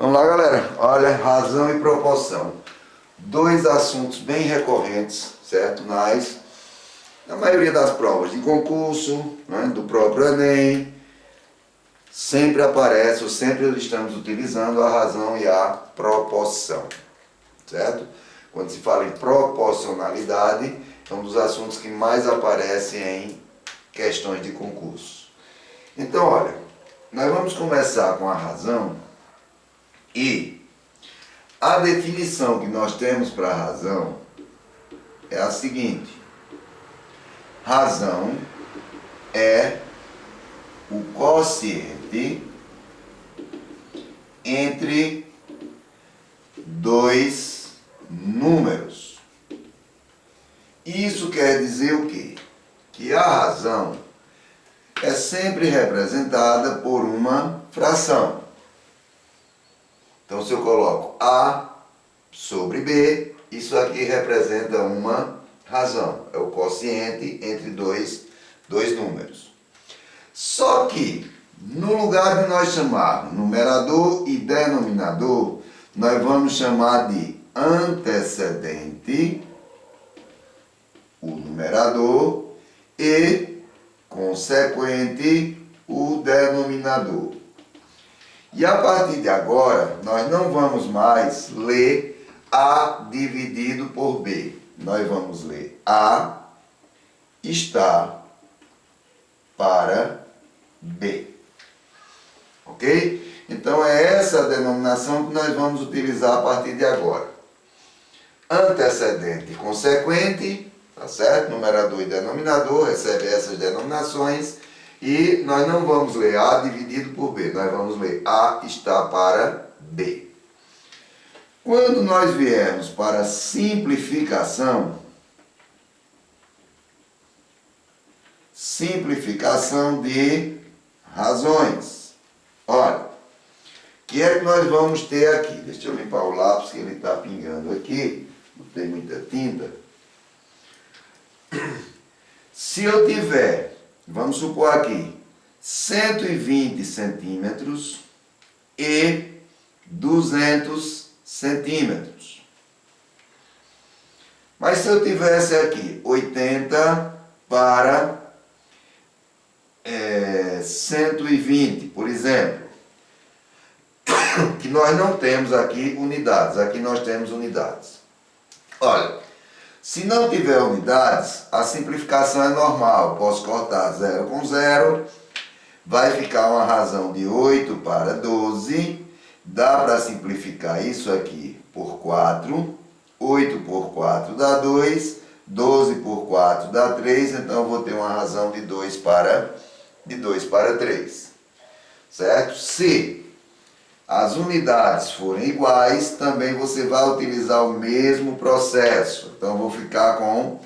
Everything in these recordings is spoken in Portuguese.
Vamos lá, galera. Olha, razão e proporção. Dois assuntos bem recorrentes, certo? Na maioria das provas de concurso, né, do próprio Enem, sempre aparece, ou sempre estamos utilizando a razão e a proporção, certo? Quando se fala em proporcionalidade, é um dos assuntos que mais aparecem em questões de concurso. Então, olha, nós vamos começar com a razão e a definição que nós temos para a razão é a seguinte: razão é o quociente entre dois números. Isso quer dizer o quê? Que a razão é sempre representada por uma fração. Então, se eu coloco A sobre B, isso aqui representa uma razão. É o quociente entre dois números. Só que, no lugar de nós chamarmos numerador e denominador, nós vamos chamar de antecedente o numerador e consequente o denominador. E a partir de agora, nós não vamos mais ler A dividido por B. Nós vamos ler A está para B. Ok? Então é essa a denominação que nós vamos utilizar a partir de agora. Antecedente e consequente, tá certo? Numerador e denominador recebe essas denominações. E nós não vamos ler A dividido por B, nós vamos ler A está para B. Quando nós viermos para simplificação de razões, olha, o que é que nós vamos ter aqui? Deixa eu limpar o lápis que ele está pingando aqui, não tem muita tinta. Se eu tiver, vamos supor aqui, 120 centímetros e 200 centímetros. Mas se eu tivesse aqui 80 para 120, por exemplo, que nós não temos aqui unidades, aqui nós temos unidades. Olha, se não tiver unidades, a simplificação é normal. Posso cortar 0 com 0, vai ficar uma razão de 8 para 12. Dá para simplificar isso aqui por 4. 8 por 4 dá 2. 12 por 4 dá 3. Então eu vou ter uma razão de 2 para 3. Certo? Se as unidades forem iguais, também você vai utilizar o mesmo processo. Então, eu vou ficar com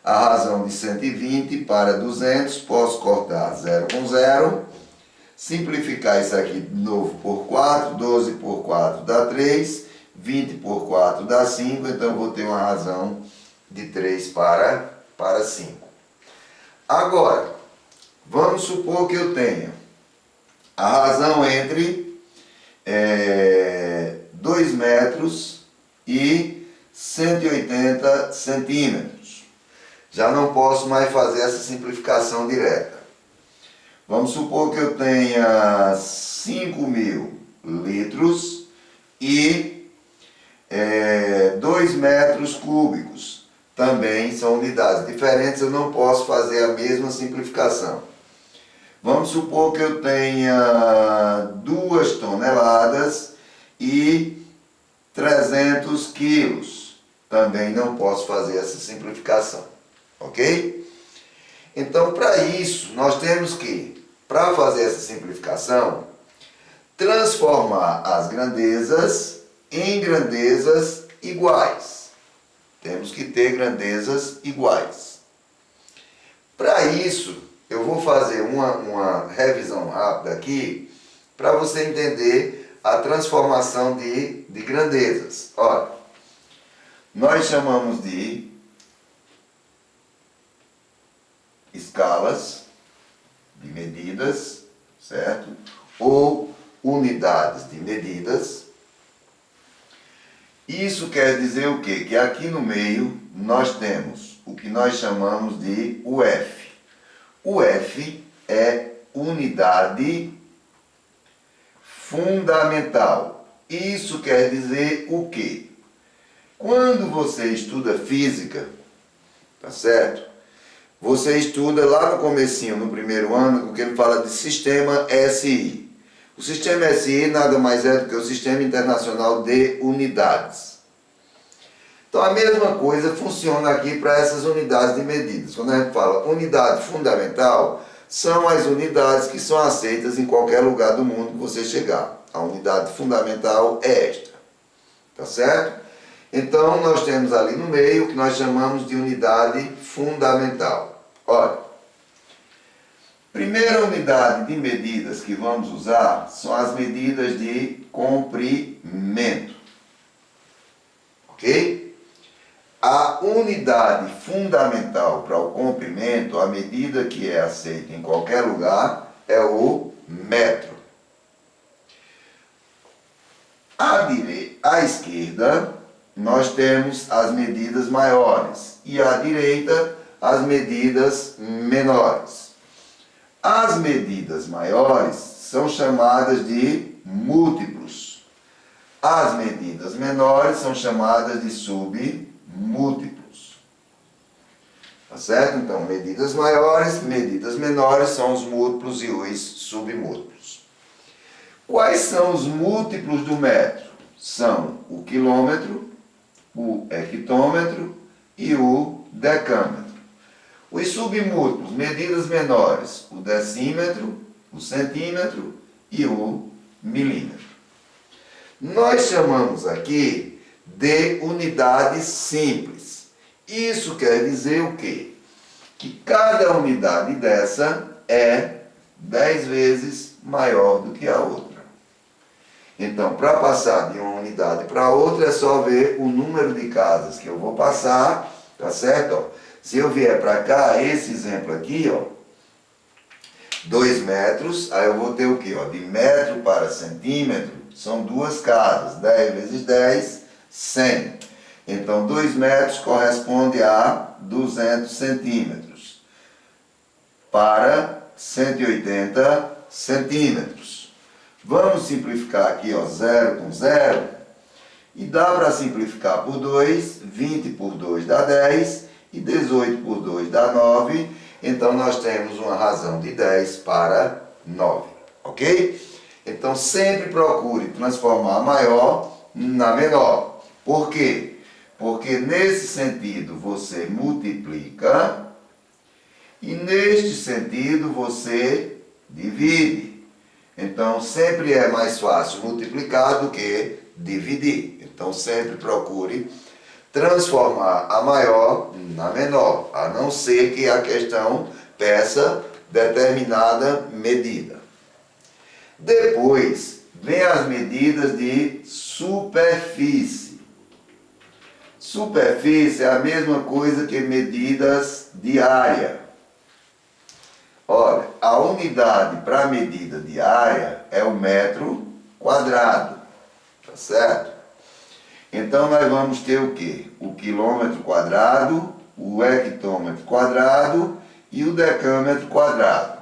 a razão de 120 para 200. Posso cortar 0 com 0. Simplificar isso aqui de novo por 4. 12 por 4 dá 3. 20 por 4 dá 5. Então, eu vou ter uma razão de 3 para 5. Agora, vamos supor que eu tenha a razão entre 2 metros e 180 centímetros. Já não posso mais fazer essa simplificação direta. Vamos supor que eu tenha 5.000 litros e 2 metros cúbicos. Também são unidades diferentes, eu não posso fazer a mesma simplificação. Vamos supor que eu tenha 2 toneladas e 300 quilos. Também não posso fazer essa simplificação. Ok? Então, para isso, nós temos que, para fazer essa simplificação, transformar as grandezas em grandezas iguais. Temos que ter grandezas iguais. Para isso, eu vou fazer uma revisão rápida aqui para você entender a transformação de grandezas. Olha, nós chamamos de escalas de medidas, certo? Ou unidades de medidas. Isso quer dizer o quê? Que aqui no meio nós temos o que nós chamamos de UF. UF é unidade fundamental. Isso quer dizer o quê? Quando você estuda física, tá certo? Você estuda lá no comecinho, no primeiro ano, o que ele fala de sistema SI. O sistema SI nada mais é do que o Sistema Internacional de Unidades. Então a mesma coisa funciona aqui para essas unidades de medidas. Quando a gente fala unidade fundamental, são as unidades que são aceitas em qualquer lugar do mundo que você chegar. A unidade fundamental é esta. Tá certo? Então nós temos ali no meio o que nós chamamos de unidade fundamental. Olha, primeira unidade de medidas que vamos usar são as medidas de comprimento. Ok? A unidade fundamental para o comprimento, a medida que é aceita em qualquer lugar, é o metro. À esquerda, nós temos as medidas maiores e à direita, as medidas menores. As medidas maiores são chamadas de múltiplos. As medidas menores são chamadas de submúltiplos. Tá certo? Então, medidas maiores, medidas menores são os múltiplos e os submúltiplos. Quais são os múltiplos do metro? São o quilômetro, o hectômetro e o decâmetro. Os submúltiplos, medidas menores, o decímetro, o centímetro e o milímetro. Nós chamamos aqui de unidade simples. Isso quer dizer o quê? Que cada unidade dessa é 10 vezes maior do que a outra. Então, para passar de uma unidade para outra, é só ver o número de casas que eu vou passar, tá certo? Ó, se eu vier para cá, esse exemplo aqui, ó, 2 metros, aí eu vou ter o quê? Ó, de metro para centímetro, são 2 casas, 10 vezes 10, 100. Então, 2 metros corresponde a 200 centímetros para 180 centímetros. Vamos simplificar aqui, ó, 0 com 0, e dá para simplificar por 2, 20 por 2 dá 10, e 18 por 2 dá 9, então nós temos uma razão de 10 para 9, ok? Então sempre procure transformar a maior na menor. Por quê? Porque nesse sentido você multiplica, e neste sentido você divide. Então, sempre é mais fácil multiplicar do que dividir. Então, sempre procure transformar a maior na menor, a não ser que a questão peça determinada medida. Depois, vem as medidas de superfície. Superfície é a mesma coisa que medidas de área. Olha, a unidade para medida de área é o metro quadrado, tá certo? Então nós vamos ter o quê? O quilômetro quadrado, o hectômetro quadrado e o decâmetro quadrado.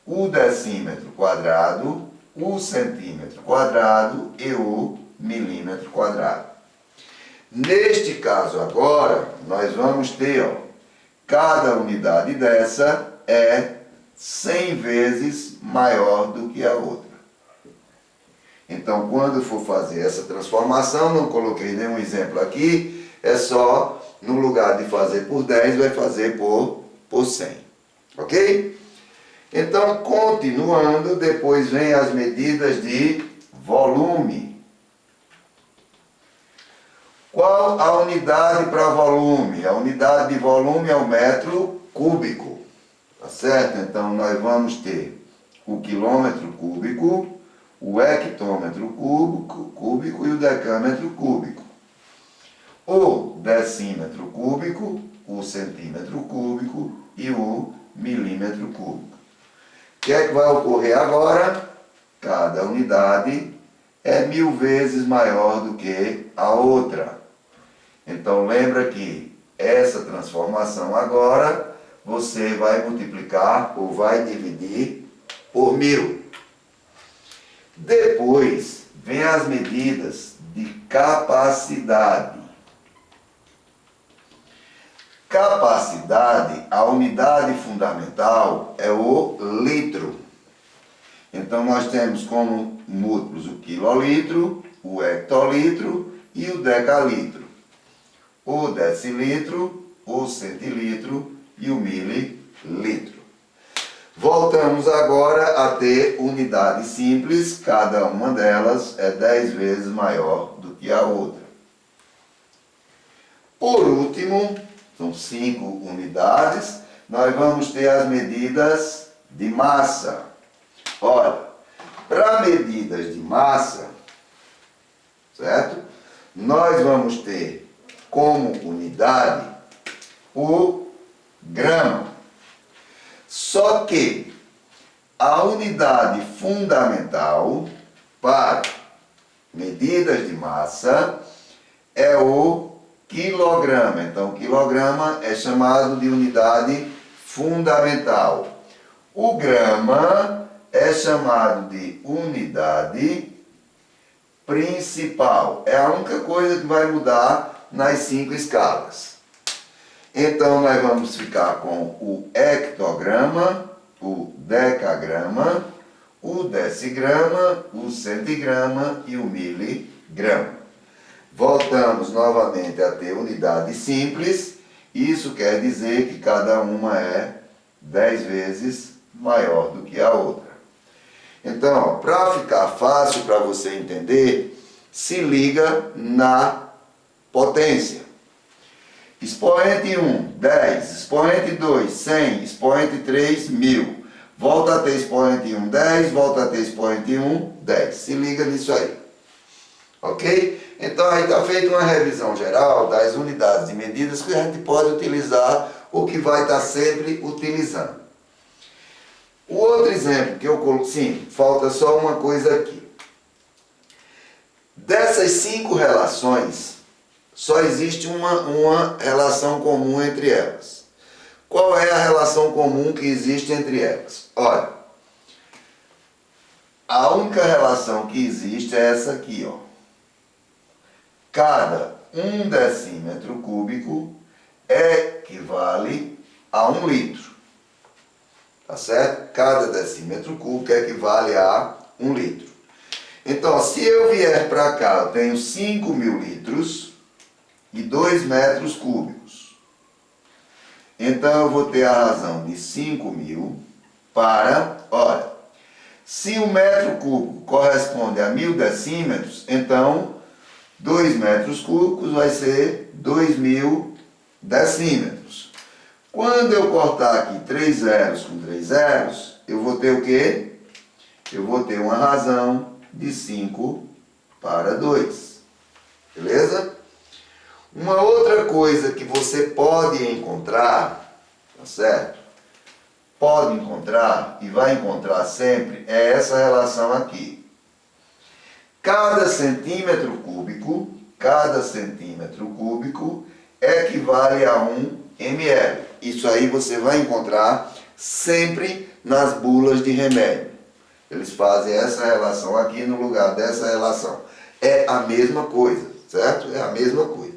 O decímetro quadrado, o centímetro quadrado e o milímetro quadrado. Neste caso agora, nós vamos ter, ó, cada unidade dessa é 100 vezes maior do que a outra. Então, quando for fazer essa transformação, não coloquei nenhum exemplo aqui, é só, no lugar de fazer por 10, vai fazer por 100. Ok? Então, continuando, depois vem as medidas de volume. Qual a unidade para volume? A unidade de volume é o metro cúbico. Tá certo? Então, nós vamos ter o quilômetro cúbico, o hectômetro cúbico e o decâmetro cúbico. O decímetro cúbico, o centímetro cúbico e o milímetro cúbico. O que é que vai ocorrer agora? Cada unidade é 1000 vezes maior do que a outra. Então lembra que essa transformação agora você vai multiplicar ou vai dividir por 1000. Depois vem as medidas de capacidade. Capacidade, a unidade fundamental é o litro. Então nós temos como múltiplos o quilolitro, o hectolitro e o decalitro. O decilitro, o centilitro e o mililitro. Voltamos agora a ter unidades simples, cada uma delas é 10 vezes maior do que a outra. Por último, são 5 unidades, nós vamos ter as medidas de massa. Olha, para medidas de massa, certo? Nós vamos ter como unidade o grama. Só que a unidade fundamental para medidas de massa é o quilograma. Então, o quilograma é chamado de unidade fundamental. O grama é chamado de unidade principal. É a única coisa que vai mudar nas 5 escalas. Então, nós vamos ficar com o hectograma, o decagrama, o decigrama, o centigrama e o miligrama. Voltamos novamente a ter unidades simples. Isso quer dizer que cada uma é 10 vezes maior do que a outra. Então, para ficar fácil para você entender, se liga na potência. Expoente 1, 10. Expoente 2, 100. Expoente 3, 1000. Volta a ter expoente 1, 10. Volta a ter expoente 1, 10. Se liga nisso aí. Ok? Então aí está feita uma revisão geral das unidades de medidas que a gente pode utilizar ou que vai estar sempre utilizando. O outro exemplo que eu coloquei, sim, falta só uma coisa aqui. Dessas 5 relações, só existe uma relação comum entre elas. Qual é a relação comum que existe entre elas? Olha, a única relação que existe é essa aqui, ó. Cada 1 decímetro cúbico equivale a 1 litro. Tá certo? Cada decímetro cúbico equivale a 1 litro. Então, se eu vier para cá, eu tenho 5.000 litros e 2 metros cúbicos. Então, eu vou ter a razão de 5.000 para, olha, se o metro cúbico corresponde a 1000 decímetros, então 2 metros cúbicos vai ser 2.000 decímetros. Quando eu cortar aqui 3 zeros com 3 zeros, eu vou ter o quê? Eu vou ter uma razão de 5 para 2. Beleza? Uma outra coisa que você pode encontrar, tá certo? Pode encontrar e vai encontrar sempre é essa relação aqui. Cada centímetro cúbico equivale a 1 ml. Isso aí você vai encontrar sempre nas bulas de remédio. Eles fazem essa relação aqui no lugar dessa relação. É a mesma coisa, certo? É a mesma coisa.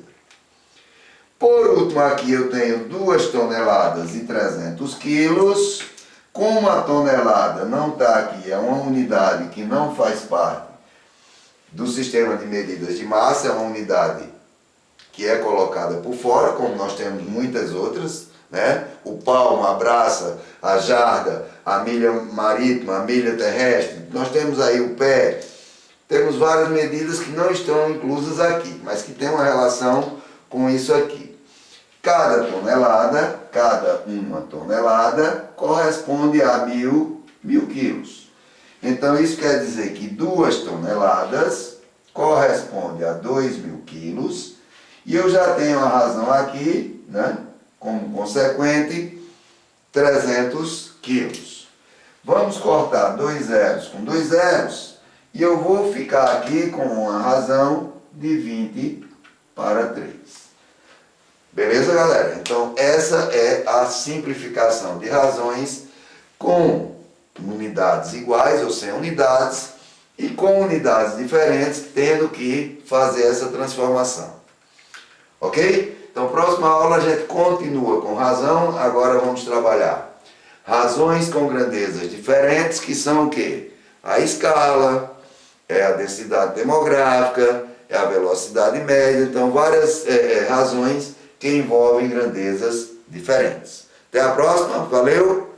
Por último, aqui eu tenho 2 toneladas e 300 quilos. Como a tonelada não está aqui, é uma unidade que não faz parte do sistema de medidas de massa, é uma unidade que é colocada por fora, como nós temos muitas outras, né? O palmo, a braça, a jarda, a milha marítima, a milha terrestre, nós temos aí o pé, temos várias medidas que não estão inclusas aqui, mas que tem uma relação com isso aqui. Cada uma tonelada corresponde a 1.000 quilos. Então isso quer dizer que 2 toneladas corresponde a 2.000 quilos, e eu já tenho a razão aqui, né? Como consequente, 300 quilos. Vamos cortar 2 zeros com 2 zeros E eu vou ficar aqui com uma razão de 20 para 3. Beleza, galera? Então, essa é a simplificação de razões com unidades iguais ou sem unidades e com unidades diferentes, tendo que fazer essa transformação. Ok? Então, próxima aula a gente continua com razão. Agora vamos trabalhar razões com grandezas diferentes, que são o quê? A escala, é a densidade demográfica, é a velocidade média. Então, várias razões que envolvem grandezas diferentes. Até a próxima. Valeu!